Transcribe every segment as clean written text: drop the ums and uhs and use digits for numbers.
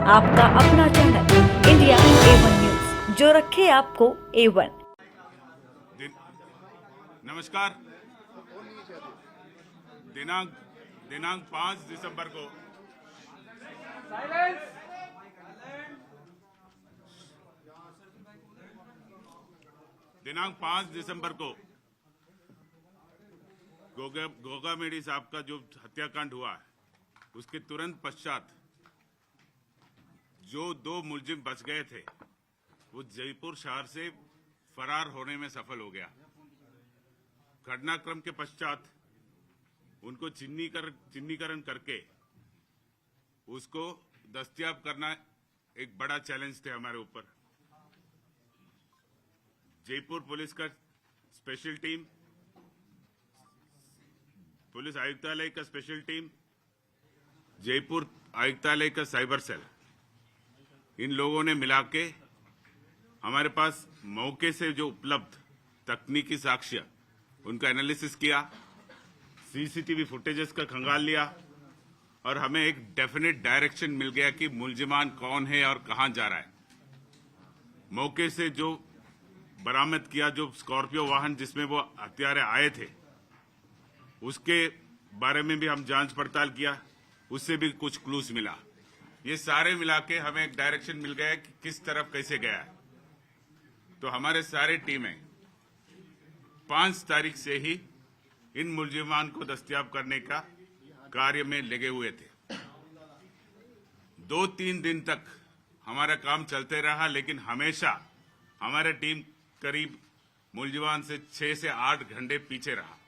आपका अपना channel India A1 news, जो रखे आपको A1। नमस्कार। दिनांक 5 दिसंबर को गोगा मेडी साहब का जो हत्याकांड हुआ है, उसके तुरंत पश्चात जो दो मुलजिम बच गए थे वो जयपुर शहर से फरार होने में सफल हो गया। घटनाक्रम के पश्चात उनको चिन्हीकरण करके उसको दस्तयाब करना एक बड़ा चैलेंज थे हमारे ऊपर। जयपुर पुलिस का स्पेशल टीम, पुलिस आयुक्तालय का स्पेशल टीम, जयपुर आयुक्तालय का साइबर सेल, इन लोगों ने मिला के हमारे पास मौके से जो उपलब्ध तकनीकी साक्ष्य उनका एनालिसिस किया, सीसीटीवी फुटेजेस का खंगाल लिया और हमें एक डेफिनेट डायरेक्शन मिल गया कि मुलजिमान कौन है और कहां जा रहा है। मौके से जो बरामद किया, जो स्कॉर्पियो वाहन जिसमें वो हत्यारे आए थे, उसके बारे में भी हम जांच पड़ताल किया, उससे भी कुछ क्लूज मिला। ये सारे मिला के हमें एक डायरेक्शन मिल गया कि किस तरफ कैसे गया है। तो हमारे सारे टीमें 5 तारीख से ही इन मुलजिमान को दस्तयाब करने का कार्य में लगे हुए थे। 2-3 दिन तक हमारा काम चलते रहा, लेकिन हमेशा हमारा टीम करीब मुलजिमान से 6 से 8 घंटे पीछे रहा।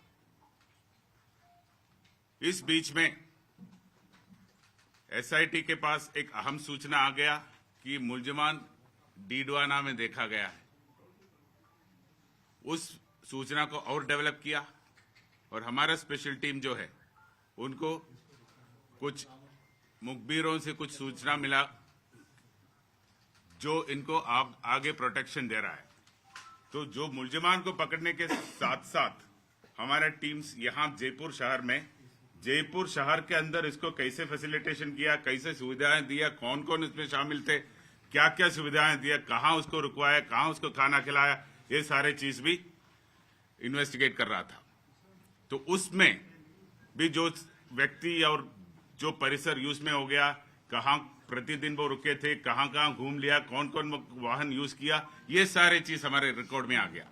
इस बीच में एसआईटी के पास एक अहम सूचना आ गया कि मुलजिमान डीडवाना में देखा गया है। उस सूचना को और डेवलप किया और हमारा स्पेशल टीम जो है, उनको कुछ मुखबिरों से कुछ सूचना मिला जो इनको आगे प्रोटेक्शन दे रहा है। तो जो मुलजिमान को पकड़ने के साथ साथ हमारा टीम्स यहां जयपुर शहर के अंदर इसको कैसे फैसिलिटेशन किया, कैसे सुविधाएं दिया, कौन कौन इसमें शामिल थे, क्या क्या सुविधाएं दिया, कहां उसको रुकवाया, कहां उसको खाना खिलाया, ये सारे चीज भी इन्वेस्टिगेट कर रहा था। तो उसमें भी जो व्यक्ति और जो परिसर यूज में हो गया, कहां प्रतिदिन वो रुके थे, कहां कहां घूम लिया, कौन कौन वाहन यूज किया, ये सारे चीज हमारे रिकॉर्ड में आ गया।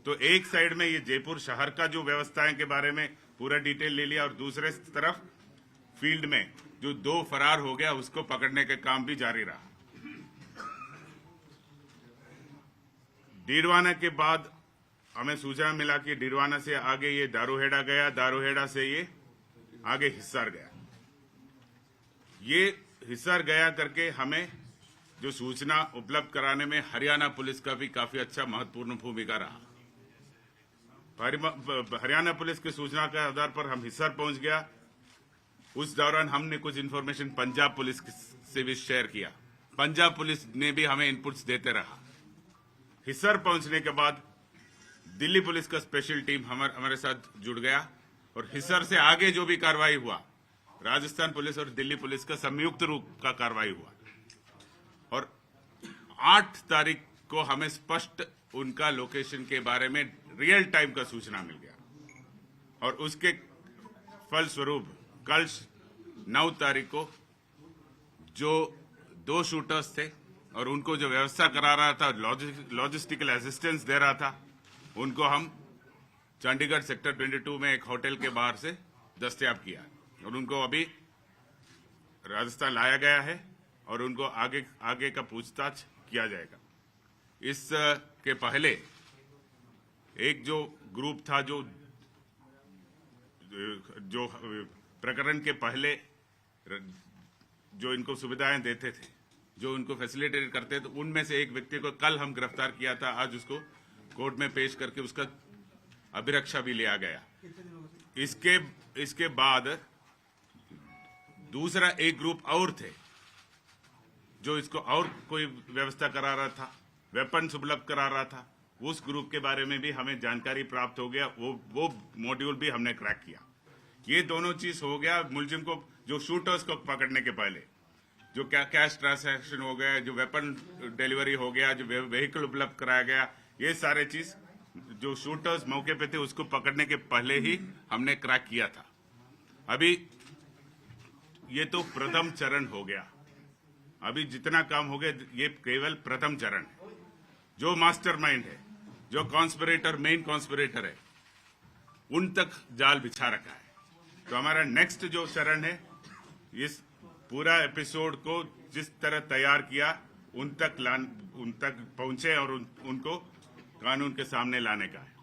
तो एक साइड में ये जयपुर शहर का जो व्यवस्थाएं के बारे में पूरा डिटेल ले लिया और दूसरे तरफ फील्ड में जो 2 फरार हो गया उसको पकड़ने का काम भी जारी रहा। डीडवाना के बाद हमें सूचना मिला कि डीडवाना से आगे ये दारूहेड़ा गया, दारूहेड़ा से ये आगे हिसार गया। ये हिसार गया करके हमें जो सूचना उपलब्ध कराने में हरियाणा पुलिस का भी काफी अच्छा महत्वपूर्ण भूमिका रहा। हरियाणा पुलिस की सूचना के आधार पर हम हिसार पहुंच गया। उस दौरान हमने कुछ इन्फॉर्मेशन पंजाब पुलिस से भी शेयर किया। पंजाब पुलिस ने भी हमें इनपुट्स देते रहा। हिसार पहुंचने के बाद दिल्ली पुलिस का स्पेशल टीम हमारे साथ जुड़ गया और हिसार से आगे जो भी कार्रवाई हुआ, राजस्थान पुलिस और दिल्ली पुलिस का संयुक्त रूप का कार्रवाई हुआ। और 8 तारीख को हमें स्पष्ट उनका लोकेशन के बारे में रियल टाइम का सूचना मिल गया और उसके फलस्वरूप कल 9 तारीख को जो 2 शूटर्स थे और उनको जो व्यवस्था करा रहा था, लॉजिस्टिकल असिस्टेंस दे रहा था, उनको हम चंडीगढ़ सेक्टर 22 में एक होटल के बाहर से दस्तयाब किया और उनको अभी राजस्थान लाया गया है और उनको आगे का पूछताछ किया जाएगा। इस के पहले एक जो ग्रुप था जो प्रकरण के पहले जो इनको सुविधाएं देते थे, जो इनको फैसिलिटेट करते थे, उनमें से एक व्यक्ति को कल हम गिरफ्तार किया था। आज उसको कोर्ट में पेश करके उसका अभिरक्षा भी लिया गया। इसके बाद दूसरा एक ग्रुप और थे जो इसको और कोई व्यवस्था करा रहा था, वेपन उपलब्ध करा रहा था। उस ग्रुप के बारे में भी हमें जानकारी प्राप्त हो गया, वो मॉड्यूल भी हमने क्रैक किया। ये दोनों चीज हो गया मुलजिम को, जो शूटर्स को पकड़ने के पहले। जो कैश ट्रांजैक्शन हो गया, जो वेपन डिलीवरी हो गया, जो व्हीकल उपलब्ध कराया गया, ये सारे चीज जो शूटर्स मौके पे थे उसको पकड़ने के पहले ही हमने क्रैक किया था। अभी ये तो प्रथम चरण हो गया, अभी जितना काम हो गया ये केवल प्रथम चरण है। जो मास्टरमाइंड है, जो कॉन्स्पिरेटर, मेन कॉन्स्पिरेटर है, उन तक जाल बिछा रखा है। तो हमारा नेक्स्ट जो चरण है, इस पूरा एपिसोड को जिस तरह तैयार किया उन तक पहुंचे और उनको कानून के सामने लाने का है।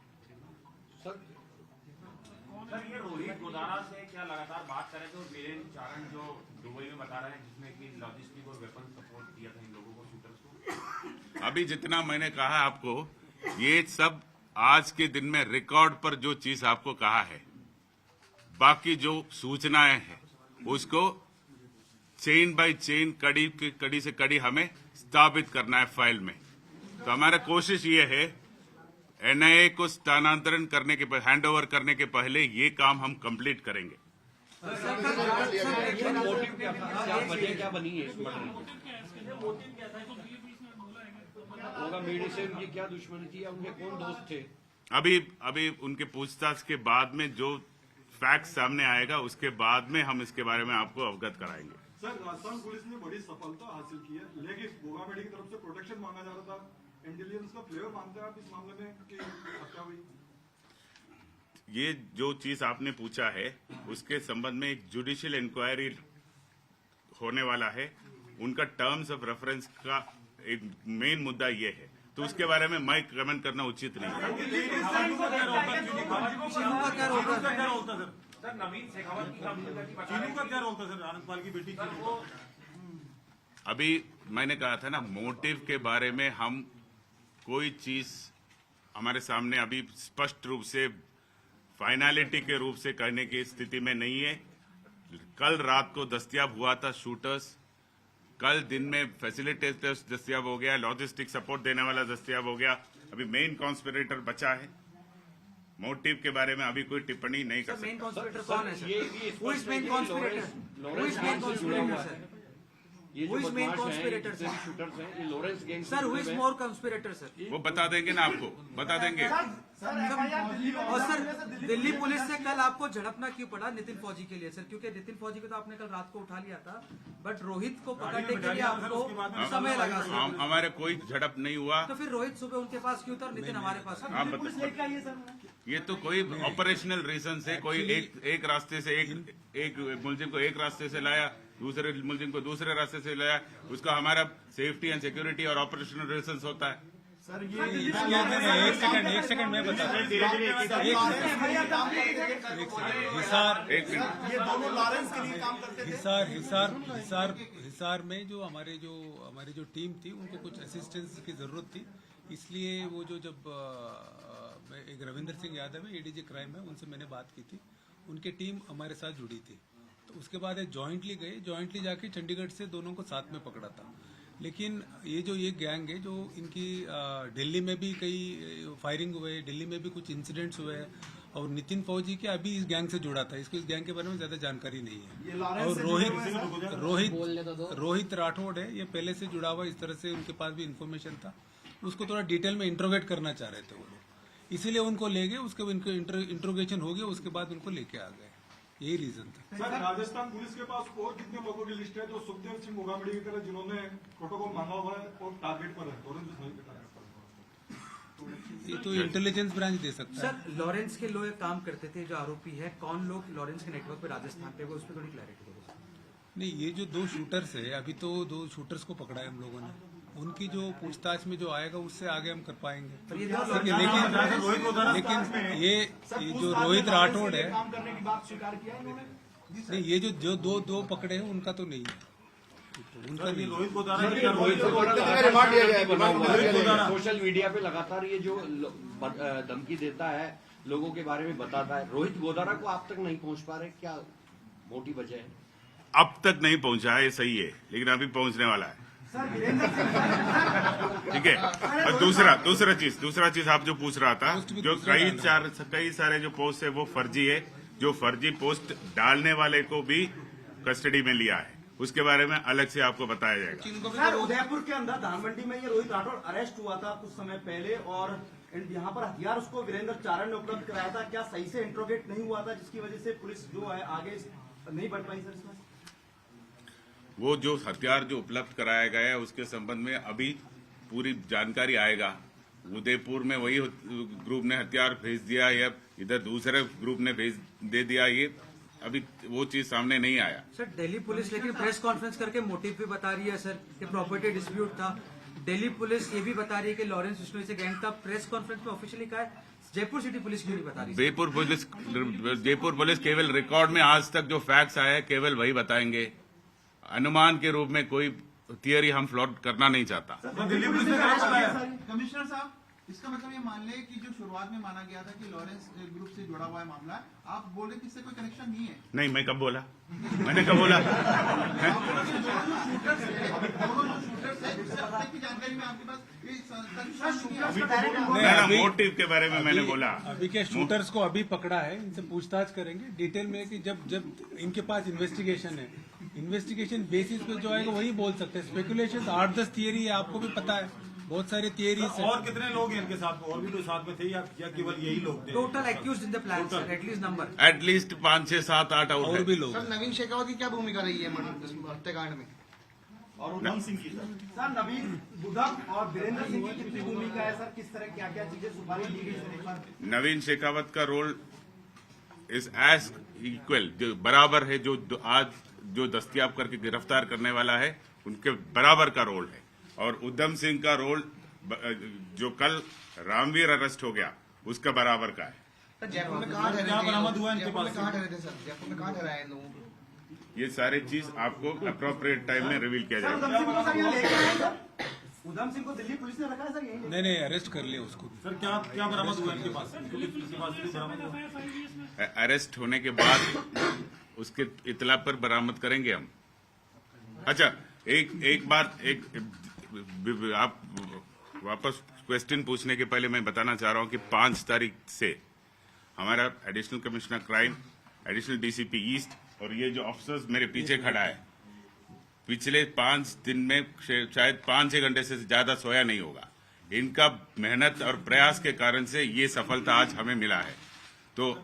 सर ये रोहित गोदारा से क्या लगातार बात कर रहे थे और वीरेन चारण जो दुबई में बता रहे हैं जिसमें कि लॉजिस्टिक और वेपन सपोर्ट दिया था इन लोगों को, शूटर्स को। अभी जितना मैंने कहा आपको, ये सब आज के दिन में रिकॉर्ड पर जो चीज आपको कहा है, बाकी जो सूचनाएं हैं उसको चेन बाय चेन, कड़ी से कड़ी हमें स्थापित करना है फाइल में। तो हमारा कोशिश ये है एनआईए को स्थानांतरण करने के हैंडओवर करने के पहले ये काम हम कंप्लीट करेंगे। क्या बनी है इस मर्डर की? मेडी से उनकी क्या दुश्मनी थी या उनके कौन दोस्त थे? अभी उनके पूछताछ के बाद में जो फैक्ट सामने आएगा उसके बाद में हम इसके बारे में आपको अवगत कराएंगे। सर, राजस्थान पुलिस ने बड़ी सफलता हासिल की है, लेकिन गोगामेडी की तरफ से प्रोटेक्शन मांगा जा रहा था। इंटेलिजेंस का फ्लेवर मानते हैं आप इस मामले में कि हत्या हुई? ये जो चीज आपने पूछा है उसके संबंध में एक जुडिशियल इंक्वायरी होने वाला है। उनका टर्म्स ऑफ रेफरेंस का एक मेन मुद्दा ये है, तो उसके बारे में मैं कमेंट करना उचित नहीं है। सर नवीन शेखावत की चीनू का क्या रोल था सर? आनंद पाल की बेटी चीनू। अभी मैंने कहा था ना, मोटिव के बारे में हम कोई चीज हमारे सामने अभी स्पष्ट रूप से फाइनलिटी के रूप से कहने की स्थिति में नहीं है। कल रात को दस्तयाब हुआ था शूटर्स, कल दिन में फैसिलिटेटर्स दस्तयाब हो गया, लॉजिस्टिक सपोर्ट देने वाला दस्तयाब हो गया, अभी मेन कॉन्स्पिरेटर बचा है। मोटिव के बारे में अभी कोई टिप्पणी नहीं कर मेन सकता। कॉन्स्पिरेटर कौन है sir? Who is main conspirator? Who is main conspirator sir? ये Who जो is main बदमाश हैं, conspirator, जितने भी sir? शूटर्स हैं, ये Lawrence gang sir who is more conspirator sir? वो बता देंगे ना, आपको बता देंगे। और सर दिल्ली पुलिस से कल आपको झड़पना क्यों पड़ा नितिन फौजी के लिए सर? क्योंकि नितिन फौजी को तो आपने कल रात को उठा लिया था, बट रोहित को पकड़ने के लिए आपको समय लगा सर। हमारे कोई झड़प नहीं हुआ। तो फिर रोहित सुबह उनके पास क्यों था और नितिन हमारे पास? आप ये तो कोई ऑपरेशनल रीजन से कोई एक रास्ते से एक मुलजिम को एक रास्ते से लाया, दूसरे मुलजिम को दूसरे रास्ते से लाया, उसका हमारा सेफ्टी एंड सिक्योरिटी और ऑपरेशनल रीजन होता है। सर ये एक सेकंड मैं बता एक मिनट। ये दोनों लॉरेंस के लिए काम करते थे। हिसार में जो हमारी जो टीम थी उनको कुछ असिस्टेंस की जरूरत थी, इसलिए वो जो जब एक रविंदर सिंह यादव है एडीजी क्राइम है, उनसे मैंने बात की थी, उनकी टीम हमारे साथ जुड़ी थी। तो उसके बाद जॉइंटली गए, जॉइंटली जाके चंडीगढ़ से दोनों को साथ में पकड़ा था। लेकिन ये जो ये गैंग है जो इनकी दिल्ली में भी कई फायरिंग हुए, दिल्ली में भी कुछ इंसिडेंट्स हुए हैं, और नितिन फौजी के अभी इस गैंग से जुड़ा था, इसको इस गैंग के बारे में ज्यादा जानकारी नहीं है। और रोहित राठौड़ है, ये पहले से जुड़ा हुआ, इस तरह से उनके पास भी इंफॉर्मेशन था, उसको थोड़ा डिटेल में इंट्रोगेट करना चाह रहे थे वो लोग, इसीलिए उनको ले गए। उसके इनको इंट्रोगेशन हो गया, उसके बाद उनको लेके आ गए, यही रीजन था। सर राजस्थान पुलिस के पास और कितने लोगों की लिस्ट है जो सुखदेव सिंह गोगामेडी की तरह जिन्होंने प्रोटोकॉल मांगा हुआ है और टारगेट पर है? ये तो इंटेलिजेंस ब्रांच दे सकता है। सर लॉरेंस के लोग काम करते थे जो आरोपी है, कौन लोग लॉरेंस के नेटवर्क पे राजस्थान पे, वो उस पर थोड़ी क्लैरिटी दो। नहीं, ये जो 2 शूटर्स है, अभी तो 2 शूटर्स को पकड़ा है हम लोगों ने, उनकी जो पूछताछ में जो आएगा उससे आगे हम कर पाएंगे। ठीक है, लेकिन ये जो रोहित राठौड़ है, काम करने की बात स्वीकार किया है इन्होंने? नहीं, ये जो दो पकड़े हैं उनका तो नहीं है, उनका नहीं। सोशल मीडिया पे लगातार ये जो धमकी देता है, लोगों के बारे में बताता है, रोहित गोदारा को आप तक नहीं पहुंच पा रहे, क्या मोटी वजह है? अब तक नहीं पहुंचा है, सही है, लेकिन अभी पहुंचने वाला है। ठीक है। और दूसरा चीज आप जो पूछ रहा था, जो कई सारे जो पोस्ट है वो फर्जी है। जो फर्जी पोस्ट डालने वाले को भी कस्टडी में लिया है, उसके बारे में अलग से आपको बताया जाएगा। सर, उदयपुर के अंदर धानमंडी में ये रोहित राठौड़ अरेस्ट हुआ था कुछ समय पहले, और यहाँ पर हथियार उसको वीरेंद्र चारण ने उपलब्ध कराया था। क्या सही से इंट्रोगेट नहीं हुआ था, जिसकी वजह से पुलिस जो है आगे नहीं बढ़ पाई सर इसमें? वो जो हथियार जो उपलब्ध कराया गया है उसके संबंध में अभी पूरी जानकारी आएगा। उदयपुर में वही ग्रुप ने हथियार भेज दिया या इधर दूसरे ग्रुप ने भेज दे दिया, ये अभी वो चीज सामने नहीं आया। सर, दिल्ली पुलिस लेकिन प्रेस कॉन्फ्रेंस करके मोटिव भी बता रही है सर कि प्रॉपर्टी डिस्प्यूट था। दिल्ली पुलिस ये भी बता रही है कि लॉरेंस बिश्नोई से गैंग था। प्रेस कॉन्फ्रेंस में ऑफिशियली कहा है, जयपुर सिटी पुलिस क्यों नहीं बता रही? जयपुर पुलिस केवल रिकॉर्ड में आज तक जो फैक्ट्स आए हैं केवल वही बताएंगे। अनुमान के रूप में कोई थियरी हम फ्लॉट करना नहीं चाहता। कमिश्नर साहब, इसका मतलब ये मान ले कि जो शुरुआत में माना गया था कि लॉरेंस ग्रुप से जुड़ा हुआ है मामला, आप बोले कि इससे कोई कनेक्शन नहीं है। नहीं, मैं कब बोला? मैंने कब बोला? जानकारी में आपके पास मोटिव के बारे में मैंने बोला। अभी के शूटर्स को अभी पकड़ा है, इनसे पूछताछ करेंगे डिटेल में कि जब इनके पास इन्वेस्टिगेशन है, इन्वेस्टिगेशन बेसिस पे जो आएगा वही बोल सकते हैं। स्पेकुलेशन 8-10 थियरी है, आपको भी पता है, बहुत सारे थियरीज है। और कितने लोग हैं इनके साथ? और भी तो साथ में थे या केवल यही लोग थे? Total accused in the plan sir, at least number at least 5, 6, 7, 8 और भी लोग। सर, नवीन शेखावत की क्या भूमिका रही है हत्याकांड में? और उधम सिंह की सर, नवीन बुद्धम और वीरेंद्र सिंह की कितनी भूमिका है सर? किस तरह क्या क्या चीजें सुपारी दी गई सर? एक बार नवीन शेखावत का रोल इज एज इक्वल, जो बराबर है, जो आज जो दस्तयाब करके गिरफ्तार करने वाला है उनके बराबर का रोल है। और उधम सिंह का रोल जो कल रामवीर अरेस्ट हो गया उसका बराबर का है। जयपुर में कहाँ ठहरे थे? बरामद हुआ इनके जयपुर में पास? कहाँ ठहरे थे सर? जयपुर में कहाँ ठहराए लोगों को? ये सारी चीज आपको अप्रोप्रिएट टाइम में रिवील किया जाएगा। उधम सिंह को दिल्ली पुलिस ने रखा है सर यही? नहीं, अरेस्ट कर लिया उसको। सर, क्या बरामद हुआ इनके पास? इनके पास भी बरामद हुआ? अरेस्ट होने के बाद उसके इतला पर बरामद करेंगे हम। अच्छा, एक बात, आप वापस क्वेश्चन पूछने के पहले मैं बताना चाह रहा हूं कि 5 तारीख से हमारा additional commissioner crime, additional DCP east और ये जो ऑफिसर्स मेरे पीछे खड़ा है, पिछले 5 दिन में शायद 5-6 घंटे से ज्यादा सोया नहीं होगा। इनका मेहनत और प्रयास के कारण से ये सफलता आज हमें मिला है। तो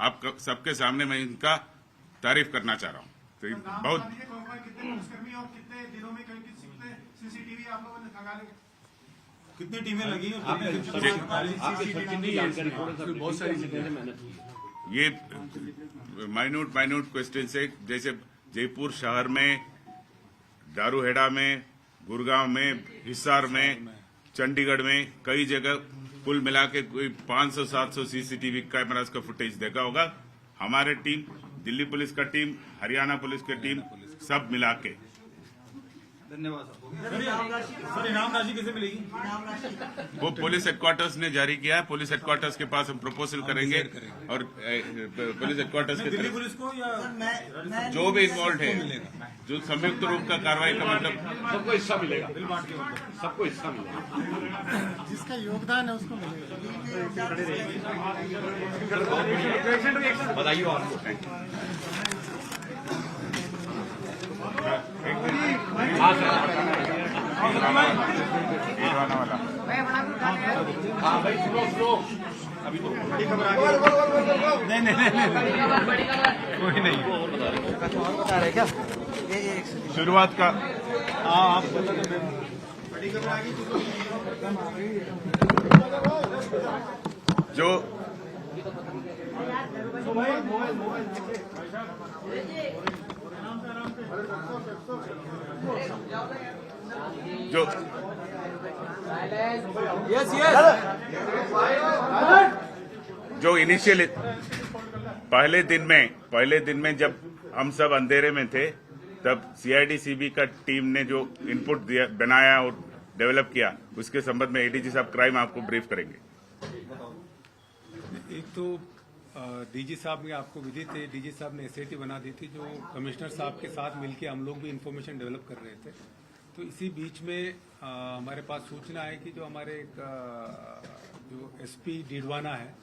आप सबके सामने मैं इनका तारीफ करना चाह रहा हूँ। तो बहुत कितनी टीमें लगी? बहुत सारी जगह से मेहनत की। ये माइन्यूट क्वेश्चन से, जैसे जयपुर शहर में, दारूहेड़ा में, गुड़गांव में, हिसार में, चंडीगढ़ में, कई जगह कुल मिला के कोई 500-700 सीसीटीवी कैमरास का फुटेज देखा होगा। हमारे टीम, दिल्ली पुलिस का टीम, हरियाणा पुलिस की टीम, सब मिला के। धन्यवाद सर, इनाम राशि किसे मिलेगी? वो पुलिस हेडक्वार्टर्स ने जारी किया है। पुलिस हेडक्वार्टर्स के पास हम प्रपोजल करेंगे और पुलिस हेडक्वार्टर्स के दिल्ली पुलिस को या जो भी इन्वॉल्व है, जो संयुक्त रूप का कार्रवाई का मतलब सबको हिस्सा मिलेगा, सबको हिस्सा मिलेगा, जिसका योगदान है उसको मिलेगा। बधाई हो आपको। हाँ भाई, सुनो अभी तो बड़ी खबर आ गई। नहीं कोई नहीं बता रहे क्या? शुरुआत का आप बड़ी खबर आ गई जो जो जो इनिशियल पहले दिन में जब हम सब अंधेरे में थे, तब सीआईडी-सीबी का टीम ने जो इनपुट दिया, बनाया और डेवलप किया, उसके संबंध में एडीजी साहब क्राइम आपको ब्रीफ करेंगे। एक तो डीजी साहब ने आपको विदित है, डीजी साहब ने एसआईटी बना दी थी, जो कमिश्नर साहब के साथ मिलकर हम लोग भी इंफॉर्मेशन डेवलप कर रहे थे। तो इसी बीच में हमारे पास सूचना है कि जो हमारे जो एसपी डीडवाना है,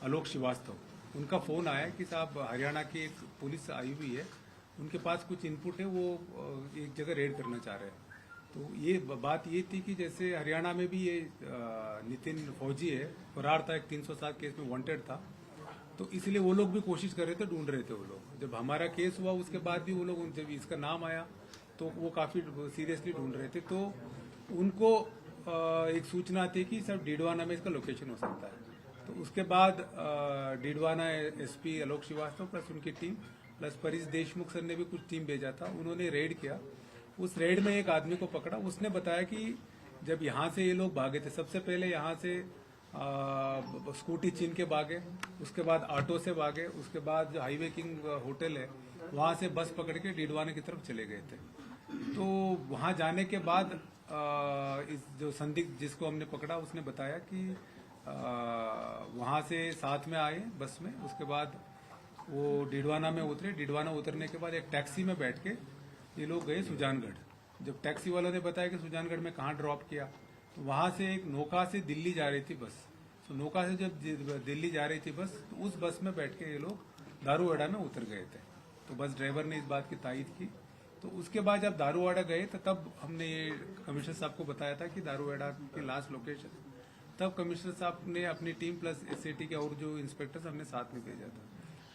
आलोक श्रीवास्तव, उनका फोन आया कि साहब हरियाणा की एक पुलिस आई हुई है, उनके पास कुछ इनपुट है, वो एक जगह रेड करना चाह रहे हैं। तो ये बात ये थी कि जैसे हरियाणा में भी ये नितिन फौजी है, फरार था, एक 307 केस में वांटेड था, तो इसलिए वो लोग भी कोशिश कर रहे थे, ढूंढ रहे थे वो लोग। जब हमारा केस हुआ उसके बाद भी वो लोग, जब इसका नाम आया तो वो काफी सीरियसली ढूंढ रहे थे। तो उनको एक सूचना थी कि सर डीडवाना में इसका लोकेशन हो सकता है। तो उसके बाद डीडवाना एसपी आलोक श्रीवास्तव प्लस उनकी team plus Paresh Deshmukh sir ने भी कुछ टीम भेजा था, उन्होंने रेड किया। उस रेड में एक आदमी को पकड़ा। उसने बताया कि जब यहाँ से ये लोग भागे थे, सबसे पहले यहाँ से स्कूटी छीन के भागे, उसके बाद ऑटो से भागे, उसके बाद जो हाईवे किंग होटल है वहां से बस पकड़ के डीडवाना की तरफ चले गए थे। तो वहां जाने के बाद इस जो संदिग्ध जिसको हमने पकड़ा उसने बताया कि वहां से साथ में आए बस में, उसके बाद वो डीडवाना में उतरे। डीडवाना उतरने के बाद एक टैक्सी में बैठ के ये लोग गए सुजानगढ़। जब टैक्सी वालों ने बताया कि सुजानगढ़ में कहाँ ड्रॉप किया, तो वहां से एक नोका से दिल्ली जा रही थी बस। तो नोका से जब दिल्ली जा रही थी बस, तो उस बस में बैठ के ये लोग दारूवाड़ा में उतर गए थे। तो बस ड्राइवर ने इस बात की तायीद की। तो उसके बाद जब दारूवाड़ा गए तो तब हमने ये कमिश्नर साहब को बताया था कि दारूवाड़ा की लास्ट लोकेशन। तब कमिश्नर साहब ने अपनी टीम प्लस एसएटी के और जो इंस्पेक्टर्स हमने साथ में भेजा था,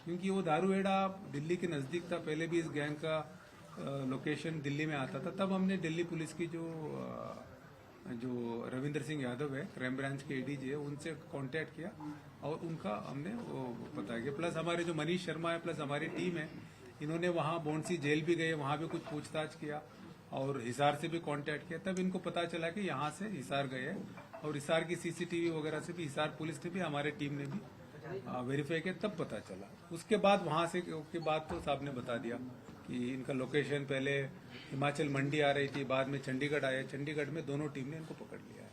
क्योंकि वो दारूवाड़ा दिल्ली के नजदीक था। पहले भी इस गैंग का लोकेशन दिल्ली में आता था। तब हमने दिल्ली पुलिस की जो रविंदर सिंह यादव है, क्राइम ब्रांच के एडीजी है, उनसे कांटेक्ट किया और उनका हमने वो पता किया। प्लस हमारे जो मनीष शर्मा है प्लस हमारी टीम है, इन्होंने वहाँ बॉन्सी जेल भी गए, वहाँ भी कुछ पूछताछ किया और हिसार से भी कांटेक्ट किया। तब इनको पता चला कि यहाँ से हिसार गए और हिसार की सीसीटीवी वगैरह से भी हिसार पुलिस ने भी, हमारे टीम ने भी वेरीफाई किया, तब पता चला। उसके बाद वहाँ से के बाद तो साहब ने बता दिया कि इनका लोकेशन पहले हिमाचल मंडी आ रही थी, बाद में चंडीगढ़ आया। चंडीगढ़ में दोनों टीम ने इनको पकड़ लिया है।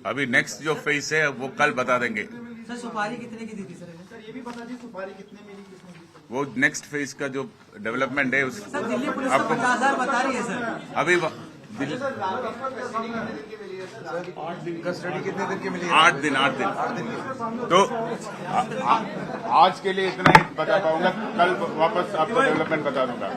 अभी नेक्स्ट जो फेज है वो कल बता देंगे। सर सुपारी कितने की दी थी सर? सर ये भी बता दीजिए सुपारी कितने मिली, किसने दी? वो नेक्स्ट फेज का जो डेवलपमेंट है उस सर दिल्ली पुलिस तो 50,000 बता रही है सर। अभी कस्टडी कितने दिन की मिली? 8 दिन। तो आज के लिए इतना ही बता पाऊंगा, कल वापस आपको डेवलपमेंट बता दूंगा।